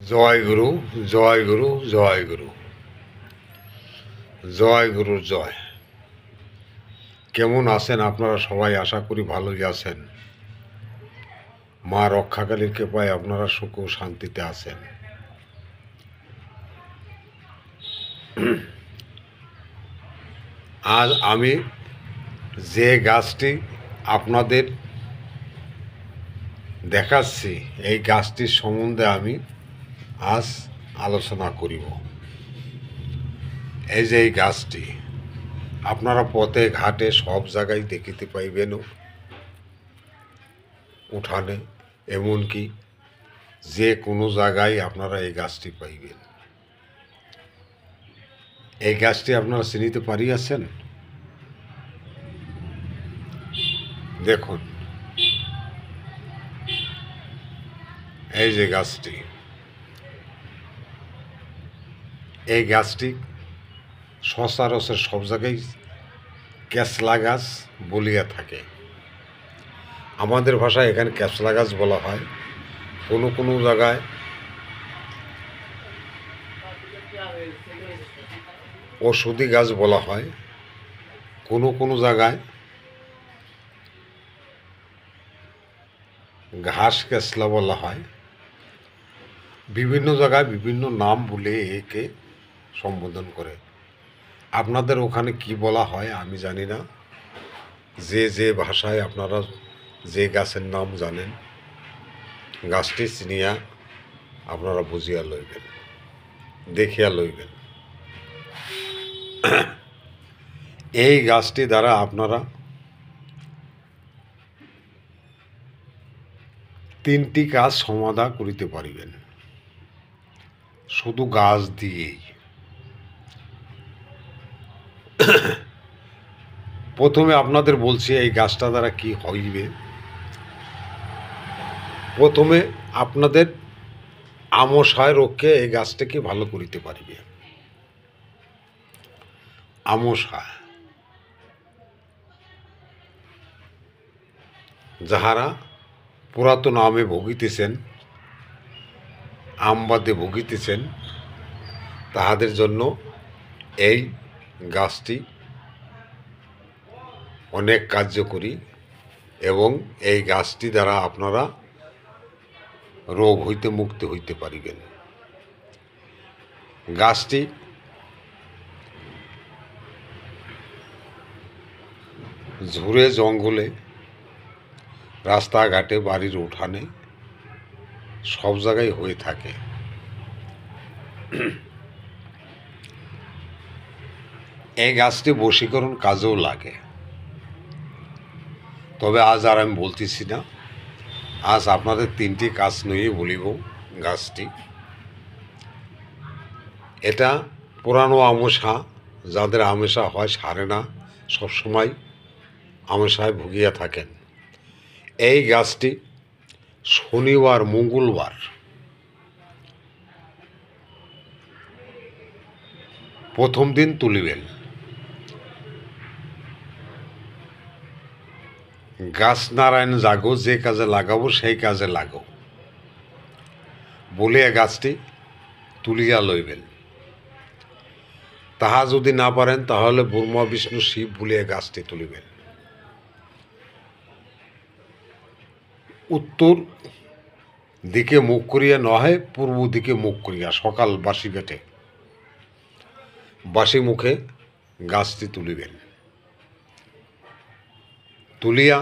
জয় গুরু, জয় গুরু, জয় গুরু, জয় গুরু জয়। কেমন আছেন আপনারা সবাই? আশা করি ভালোই আছেন। মা রক্ষাকালীর কৃপায় আপনারা সুখ ও শান্তিতে আছেন। আজ আমি যে গাছটি আপনাদের দেখাচ্ছি, এই গাছটির সম্বন্ধে আমি আজ আলোচনা করিব। এই যে এই গাছটি আপনারা পথে ঘাটে সব জায়গায় দেখিতে পাইবেন, উঠানে, এমনকি যে কোনো জায়গায় আপনারা এই গাছটি পাইবেন। এই গাছটি আপনারা চিনিতে পারিয়াছেন? দেখুন, এই যে গাছটি, এই গাছটি সচরাচর সব জায়গায় ক্যাসলা গাছ বলিয়া থাকে। আমাদের ভাষায় এখানে ক্যাসলা গাছ বলা হয়। কোনো কোনো জায়গায় ওষুধি গাছ বলা হয়, কোনো কোনো জায়গায় ঘাস ক্যাসলা বলা হয়। বিভিন্ন জায়গায় বিভিন্ন নাম বলে একে সম্বোধন করে। আপনাদের ওখানে কি বলা হয় আমি জানি না। যে যে ভাষায় আপনারা যে গাছের নাম জানেন, গাছটি চিনিয়া আপনারা বুঝিয়া লইবেন, দেখিয়া লইবেন। এই গাছটি দ্বারা আপনারা তিনটি কাজ সমাধা করিতে পারিবেন শুধু গাছ দিয়েই। প্রথমে আপনাদের বলছি এই গাছটা দ্বারা কি হইবে। প্রথমে আপনাদের আমশায় রোগকে এই গাছটাকে ভালো করিতে পারিবে। আমশা, যাহারা পুরাতন আমে ভুগিতেছেন, আমবাদে ভুগিতেছেন, তাহাদের জন্য এই গাছটি অনেক কার্যকরী এবং এই গাছটি দ্বারা আপনারা রোগ হইতে মুক্ত হইতে পারিবেন। গাছটি ঝুড়ে জঙ্গলে, রাস্তাঘাটে, বাড়ির উঠানে সব জায়গায় হয়ে থাকে। এই গাছটি বশীকরণ কাজেও লাগে। তবে আজ আর আমি বলতেছি না, আজ আপনাদের তিনটি কাজ নিয়ে বলিব। গাছটি এটা পুরানো আমশা, যাদের আমশা হয় সারে না, সবসময় আমশায় ভুগিয়া থাকেন, এই গাছটি শনিবার মঙ্গলবার প্রথম দিন তুলিবেন। গাছ নারায়ণ জাগো, যে কাজে লাগাবো সেই কাজে লাগো বলিয়া গাছটি তুলিয়া লইবেন। তাহা যদি না পারেন তাহলে ব্রহ্মা বিষ্ণু শিব বলিয়া গাছটি তুলিবেন। উত্তর দিকে মুখ করিয়া নহে, পূর্ব দিকে মুখ করিয়া, সকাল বাসি পেটে, বাসি মুখে গাছটি তুলিবেন। তুলিয়া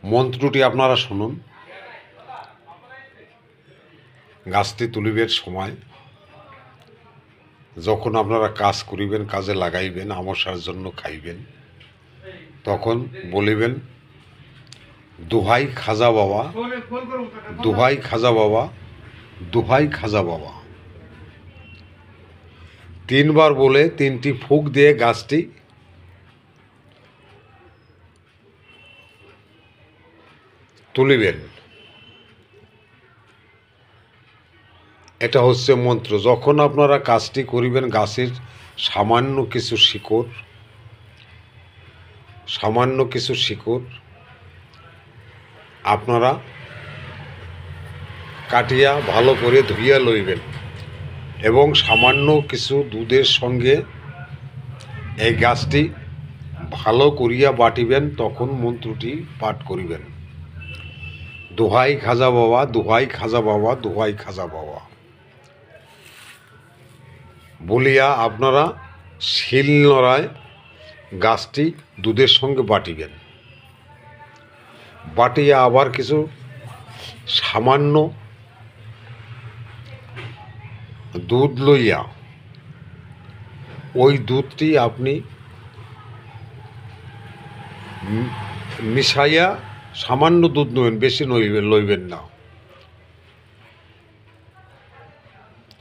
মন্ত্রটি আপনারা শুনুন। গাছটি তুলিবের সময় যখন আপনারা কাজ করিবেন, কাজে লাগাইবেন, আমশার জন্য খাইবেন, তখন বলিবেন, দোহাই খাজা বাবা, দোহাই খাজা বাবা, দোহাই খাজা বাবা। তিনবার বলে তিনটি ফুঁক দিয়ে গাছটি তুলিবেন। এটা হচ্ছে মন্ত্র। যখন আপনারা কাজটি করিবেন, গাছের সামান্য কিছু শিকড় আপনারা কাটিয়া ভালো করে ধুইয়া লইবেন এবং সামান্য কিছু দুধের সঙ্গে এই গাছটি ভালো করিয়া বাটিবেন, তখন মন্ত্রটি পাঠ করিবেন, দোহাই খাজা বাবা, দোহাই খাজা বাবা, দোহাই খাজা বাবা বলিয়া আপনারা শিলনোড়ায় গাছটি দুধের সঙ্গে বাটিবেন। বাটিয়া আবার কিছু সামান্য দুধ লইয়া ওই দুধটি আপনি মিশাইয়া, সামান্য দুধ নইবেন, বেশি লইবেন না,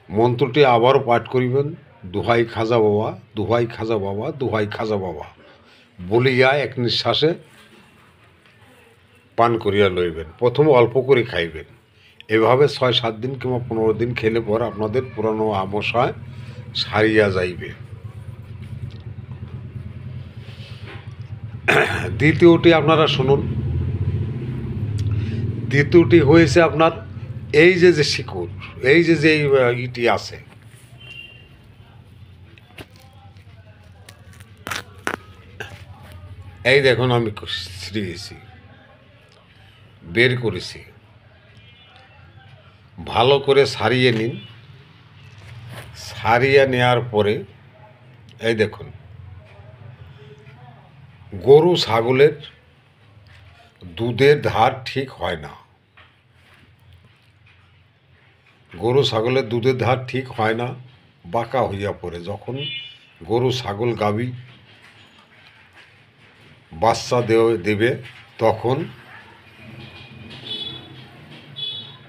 মন্ত্রটি আবারও পাঠ করিবেন, দোহাই খাজা বাবা, দোহাই খাজা বাবা, দোহাই খাজা বাবা বলিয়া এক নিঃশ্বাসে পান করিয়া লইবেন। প্রথমে অল্প করে খাইবেন। এভাবে 6-7 দিন কিংবা 15 দিন খেলে পর আপনাদের পুরানো আমশয় সারিয়া যাইবে। দ্বিতীয়টি আপনারা শুনুন। দ্বিতীয়টি হয়েছে আপনার এই যে শিকড়, এই যে ইটি আছে, এই দেখুন আমি ছিঁড়িয়েছি, বের করেছি, ভালো করে সারিয়ে নিন। সারিয়ে নেওয়ার পরে এই দেখুন, গরু ছাগলের দুধের ধার ঠিক হয় না, গরু ছাগলের দুধের ধার ঠিক হয় না, বাঁকা হইয়া পড়ে। যখন গরু ছাগল গাভী বাচ্চা দেবে তখন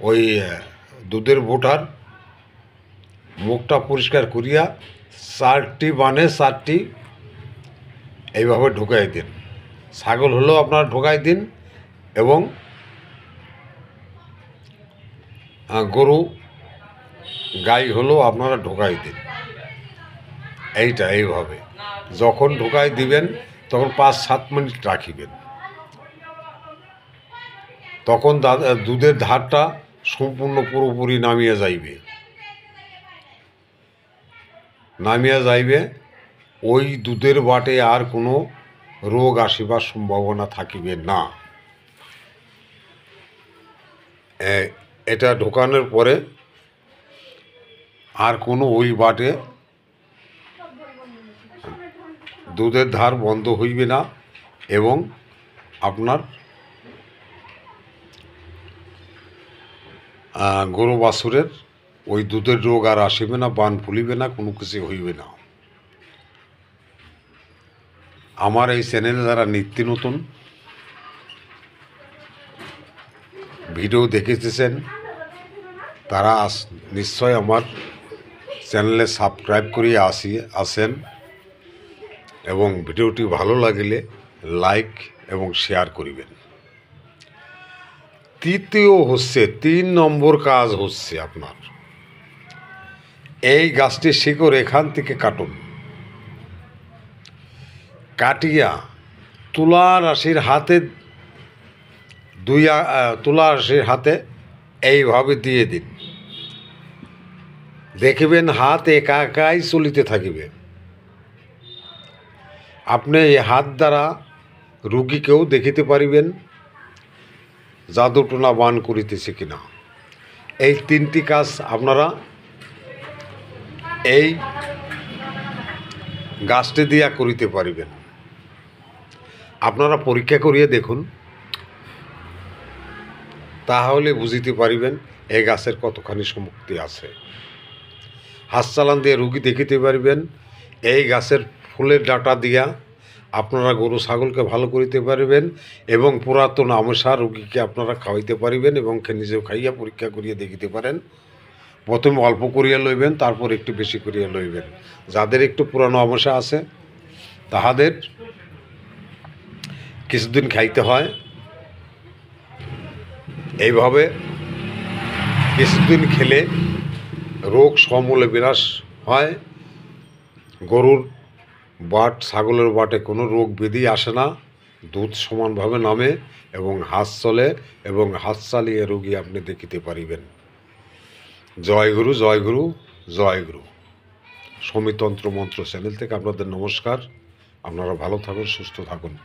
ওই দুধের বোটার মুখটা পরিষ্কার করিয়া 4টি বানে 4টি এইভাবে ঢুকাই দিন। ছাগল হলেও আপনারা ঢোকাই দিন এবং গরু গাই হলেও আপনারা ঢোকাই দিন। এইভাবে যখন ঢোকাই দিবেন তখন 5-7 মিনিট রাখিবেন, তখন দুধের ধারটা সম্পূর্ণ পুরোপুরি নামিয়া যাইবে। ওই দুধের বাটে আর কোনো রোগ আসিবার সম্ভাবনা থাকিবে না। এটা ঢোকানোর পরে আর কোনো ওই বাটে দুধের ধার বন্ধ হইবে না এবং আপনার গরু বাছুরের ওই দুধের রোগ আর আসিবে না, বান ফুলিবে না, কোনো কিছু হইবে না। আমার এই চ্যানেলে যারা নিত্য নতুন ভিডিও দেখেছেন তারা নিশ্চয় আমার চ্যানেলে সাবস্ক্রাইব করিয়ে আসেন এবং ভিডিওটি ভালো লাগলে লাইক এবং শেয়ার করিবেন। তৃতীয় হচ্ছে 3 নম্বর কাজ হচ্ছে আপনার এই গাছটির শিকড় এখান থেকে কাটুন, কাটিয়া তুলা রাশির হাতে এইভাবে দিয়ে দিন। দেখবেন হাত একাই চলিতে থাকিবে। আপনি এই হাত দ্বারা রুগীকেও দেখিতে পারিবেন জাদুটোনা বান করিতেছে কিনা। এই 3টি কাজ আপনারা এই গাছটি দিয়া করিতে পারিবেন। আপনারা পরীক্ষা করিয়া দেখুন, তাহলে বুঝিতে পারিবেন এই গাছের কতখানি শক্তি আছে। হাত চালান দিয়ে রুগী দেখিতে পারিবেন। এই গাছের ফুলের ডাঁটা দিয়া আপনারা গরু ছাগলকে ভালো করিতে পারিবেন এবং পুরাতন আমসা রুগীকে আপনারা খাওয়াইতে পারিবেন এবং নিজেও খাইয়া পরীক্ষা করিয়া দেখিতে পারেন। প্রথমে অল্প করিয়া লইবেন, তারপর একটু বেশি করিয়া লইবেন। যাদের একটু পুরানো আমসা আছে তাহাদের কিছুদিন খাইতে হয়। এইভাবে কিছুদিন খেলে রোগ সমূলে বিনাশ হয় গরুর বাট ছাগলের বাটে কোনো রোগ ব্যাধি আসে না, দুধ সমানভাবে নামে এবং হাঁস চলে এবং হাঁস চালিয়ে রোগী আপনি দেখিতে পারিবেন। জয় গুরু, জয় গুরু, জয় গুরু। সমীতন্ত্র মন্ত্র চ্যানেল থেকে আপনাদের নমস্কার। আপনারা ভালো থাকুন, সুস্থ থাকুন।